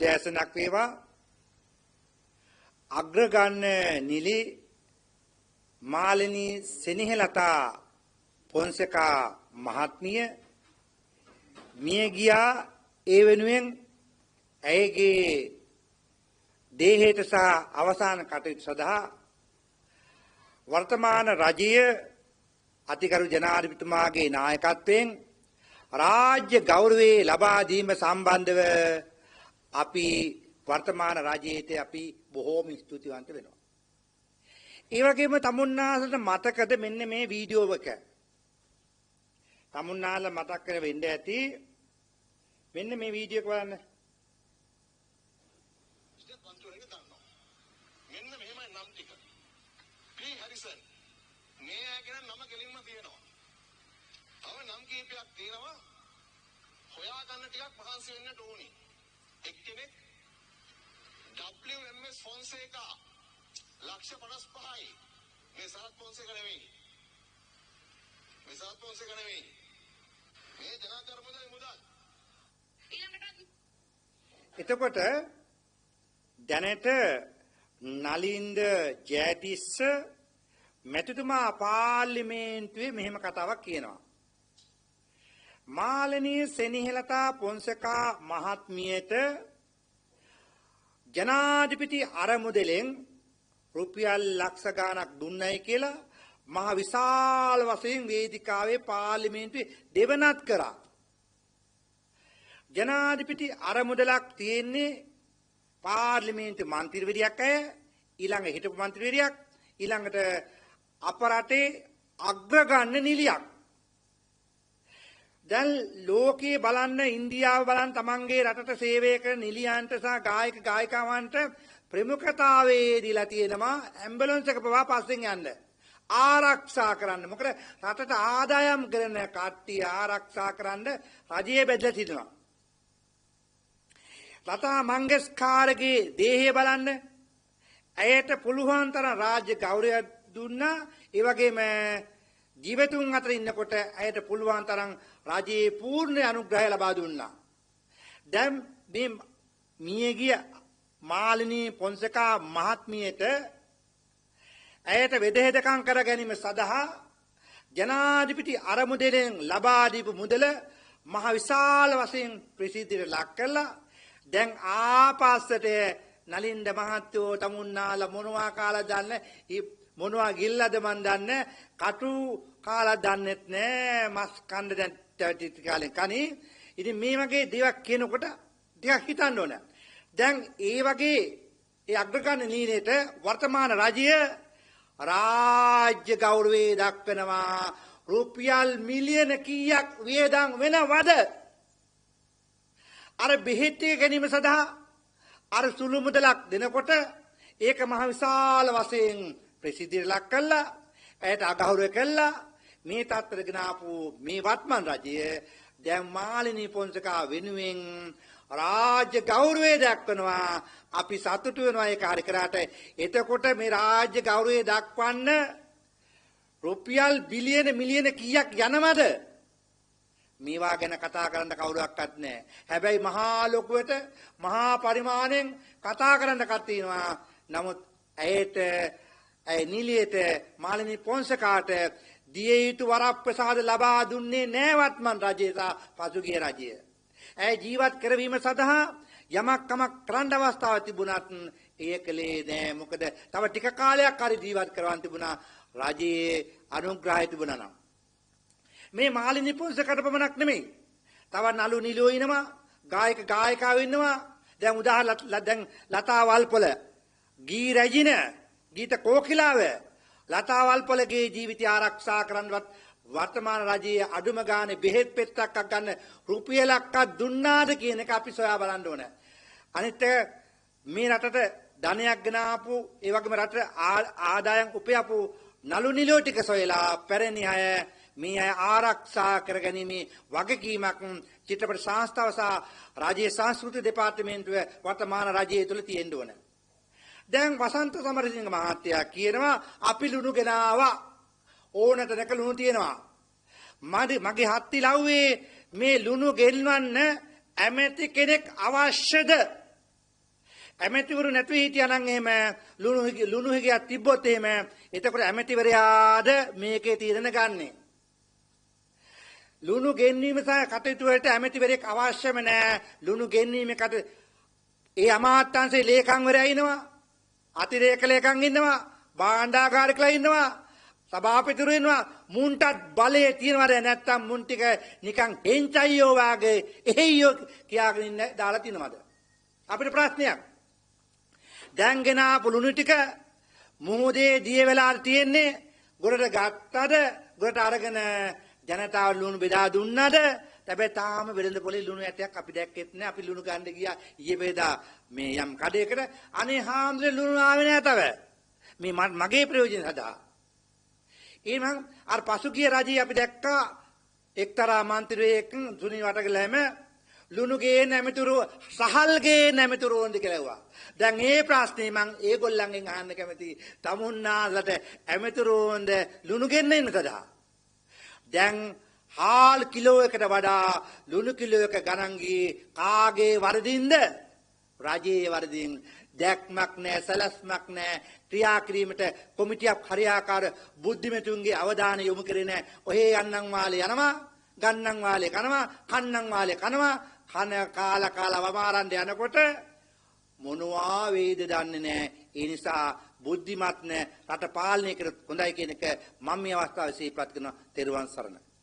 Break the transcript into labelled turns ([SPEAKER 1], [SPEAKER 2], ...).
[SPEAKER 1] උදෑසනක් වේවා. අග්‍රගන්න නිලි මාලිනී සෙනෙහලතා පොන්සේකා මහත්මිය මිය ගියා. ඒ වෙනුවෙන් ඇයගේ දේහයට සහ අවසාන කටයුතු සඳහා වර්තමාන රජය අතිගරු ජනාධිපතිතුමාගේ නායකත්වයෙන් රාජ්‍ය ගෞරවයේ ලබා දීම සම්බන්ධව අපි වර්තමාන රජයට අපි බොහෝම ස්තුතිවන්ත වෙනවා. ඒ වගේම තමුන්නාසට මතකද මෙන්න මේ වීඩියෝ එක. තමුන්නාල මතක් කර වෙන්න ඇති. මෙන්න මේ වීඩියෝ එක බලන්න.
[SPEAKER 2] මෙන්න මෙහෙමයි නම් ටික. පී හැරිසන් මේ ඇගෙන නම කෙලින්ම තියෙනවා. තව නම් කීපයක් තියෙනවා. හොයාගන්න ටිකක් මහන්සි වෙන්න ඕනි. එක්කෙනෙක් WMS ෆොන්සේකා ලක්ෂ 55යි. මේ සරත් ෆොන්සේකා නෙවෙයි. මේ සරත් ෆොන්සේකා නෙවෙයි. මේ ජනාධිපති මුදල්
[SPEAKER 1] එතකොට දැනට නලින්ද ජයතිස්ස මැතිතුමා පාර්ලිමේන්තුවේ මෙහෙම කතාවක් කියනවා. මාලිනී සෙනෙහලතා පොන්සේකා මහත්මියට ජනාධිපති අරමුදලෙන් රුපියල් ලක්ෂ ගාණක් දුන්නයි කියලා මහ විශාල වශයෙන් වේදිකාවේ පාර්ලිමේන්තුවේ දෙවනත් කරා. ජනාධිපති අරමුදලක් තියෙන්නේ පාර්ලිමේන්තු මන්ත්‍රීවරියක් අය, ඊළඟ හිටපු මන්ත්‍රීවරියක්, ඊළඟට අප රටේ අග්‍රගණ්‍ය නිලියක්. දැන් ලෝකයේ බලන්න, ඉන්දියාව බලන්න, තමන්ගේ රටට සේවය කරන නිලියන්ට සහ ගායක ගායිකාවන්ට ප්‍රමුඛතාවයේ දීලා තියෙනවා ඇම්බුලන්ස් එක පවා පස්සෙන් යන්න ආරක්ෂා කරන්න. මොකද රටට ආදායම් කරන කට්ටිය ආරක්ෂා කරන්න රජයේ බෙදලා තිනවා. ලතා මංගেশකාරගේ දේහය බලන්න. ඇයට පුළුවන් තරම් රාජ්‍ය ගෞරවයක් දුන්නා. ඒ වගේම ජීවතුන් අතර ඉන්නකොට ඇයට පුළුවන් තරම් රජයේ පූර්ණ අනුග්‍රහය ලබා දුන්නා. දැන් මේ මියගිය මාලිනී පොන්සේකා මහත්මියට ඇයට වෙදහෙදකම් කර ගැනීම සඳහා ජනාධිපති අරමුදලෙන් ලබා දීපු මුදල මහ විශාල වශයෙන් ප්‍රසිද්ධියට ලක් කළා. දැන් ආපස්සට නලින්ද මහත්තයෝ තමුන්නාලා මොනවා කාලා දන්නේ, මොනවා ගිල්ලද මන් දන්නේ, කටු කාලා දන්නෙත් නෑ, මස් කන්න දැන් ටික කාලෙන් කණි. ඉතින් මේ වගේ දේවල් කියනකොට ටිකක් හිතන්න ඕන. දැන් ඒ වගේ ඒ අග්‍රගණ්‍ය නීතියට වර්තමාන රජය රාජ්‍ය ගෞරවයේ දක්වනවා. රුපියල් මිලියන කීයක් වියදම් වෙනවද? අර බෙහෙත් ගැනීම සඳහා අර සුළු මුදලක් දෙනකොට ඒක මහ විශාල වශයෙන් ප්‍රසිද්ධියට ලක් කළා. ඇයට අගෞරව කළා. මේ තත්ත්වයට ගෙන ආපු මේ වත්මන් රජය දැන් මාලිනී පොන්සේකා වෙනුවෙන් රාජ්‍ය ගෞරවය දක්වනවා. අපි සතුටු වෙනවා ඒක හරි කරාට. එතකොට මේ රාජ්‍ය ගෞරවය දක්වන්න රුපියල් බිලියන මිලියන කීයක් යනවද? මේවා ගැන කතා කරන්න කවුරක්වත් නැහැ. හැබැයි මහා ලොකුවට මහා පරිමාණයෙන් කතා කරන්න කට්ටියනවා. නමුත් ඇයට නිලියට මාලිනී පොන්සේකාට දිය යුතු වරප්‍රසාද ලබා දුන්නේ නැවත් මන් රජය සහ පසුගිය රජය. ඇය ජීවත් කරවීම සඳහා යමක් කමක් කරන්න අවස්ථාවක් තිබුණත් එය කළේ නෑ. මොකද තව ටික කාලයක් හරි ජීවත් කරවන්න තිබුණා. රජයේ අනුග්‍රහය තිබුණා නම්. මේ මාලිනී පොන්සේකට පමණක් නෙමෙයි. තව නළු නිලියෝ ඉනවා, ගායක ගායිකාවෝ ඉන්නවා. දැන් දැන් ලතා වල්පොල, ගී රැජින, ගීත කෝකිලාව, ලතා වල්පොලගේ ජීවිතය ආරක්ෂා කරන්නවත් වර්තමාන රජයේ අඩුම ගානේ බෙහෙත් පෙත්තක් ගන්න රුපියලක්වත් දුන්නාද කියන එක අපි සොයා බලන්න ඕන. අනිත් එක මේ රටට ධනයක් ගෙන ආපු, ඒ වගේම රටට ආදායම් උපයපු නළු නිලියෝ ටික සොයලා පැරණි අය මේ අය ආරක්ෂා කරගැනීමේ වගකීමක් චිත්‍රපට සංස්ථාව සහ රාජ්‍ය සංස්කෘති දෙපාර්තමේන්තුව වර්තමාන රජයේ තුල තියෙන්න ඕන. දැන් වසන්ත සමරසිංහ මහත්තයා කියනවා අපි ලුණු ගෙනාවා, ඕනට නැක ලුණු තියෙනවා. මගේ හත්ති ලව්වේ මේ ලුණු ගෙන්වන්න ඇමති කෙනෙක් අවශ්‍යද? ඇමතිවරු නැතුව හිටියානම් එහෙම ලුණු හිගයක් තිබ්බොත් එහෙම එතකොට ඇමතිවරයාද මේකේ තීරණ ගන්නෙ. ලුණු ගෙන්වීම සහ කටයුතු වලට ඇමතිවරයෙක් අවශ්‍යම නැහැ. ලුණු ගෙන්වීමේ ඒ අමාත්‍යාංශයේ ලේකම්වරයා ඉන්නවා. අතිරේක ලේකම් ඉන්නවා. භාණ්ඩාගාරිකලා ඉන්නවා. සභාපතිවරු ඉන්නවා. මුන්ටත් බලය තියනවද නැත්නම් මුන් ටික නිකන් හෙන්චයියෝ වාගේ එහෙයියෝ කියාගෙන ඉන්න දාලා තිනවද? අපිට ප්‍රශ්නයක්. දැන් ගෙන ආපු ලුණු ටික මුහුදේ දිය වෙලා තියෙන්නේ. ගොඩට ගත්තද ගොඩට අරගෙන ජනතාව ලුණු බෙදා දුන්නද? හැබැයි තාම වෙළඳ පොලේ ලුණු ඇටයක් අපි දැක්කෙත් නෑ. අපි ලුණු ගන්න ගියා ඊයේ බෙදා මේ යම් කඩේකට. අනේ හාමුදුරේ ලුණු ආවේ නෑ තව. මේ මගේ ප්‍රයෝජන සඳහා. එහෙනම් අර පසුගිය රජයේ අපි දැක්කා එක්තරා මන්ත්‍රීවෙක් සුනිල් වටගලෑම ලුණු ගේන ඇමතුරු සහල් ගේන ඇමතුරු ඕනද කියලා ඇහුවා. දැන් මේ ප්‍රශ්නේ මම ඒගොල්ලන්ගෙන් අහන්න කැමතියි. තමුන්නාලට ඇමතුරු ඕනද ලුණු ගෙන්න ඉන්න සදා. දැන් හාල් කිලෝ එකට වඩා ලුණු කිලෝ එක ගණන් ගියේ කාගේ වරදින්ද? රජයේ වරදින්. දැක්මක් නැහැ, සලස්මක් නැහැ. ක්‍රියා කිරීමට කොමිටියක් හරියාකාර බුද්ධිමතුන්ගේ අවධානය යොමු කරේ නැහැ. ඔහේ යන්නම් වාලේ යනවා, ගන්නම් වාලේ කනවා, කන්නම් වාලේ කනවා. කන කාලා වමාරන්න යනකොට මොනවා වේද දන්නේ නැහැ. ඒ නිසා බුද්ධිමත් නැහැ. රට පාලනය කරත් හොඳයි කියන එක මම මේ අවස්ථාවේ සිහිපත් කරනවා. තෙරුවන් සරණයි.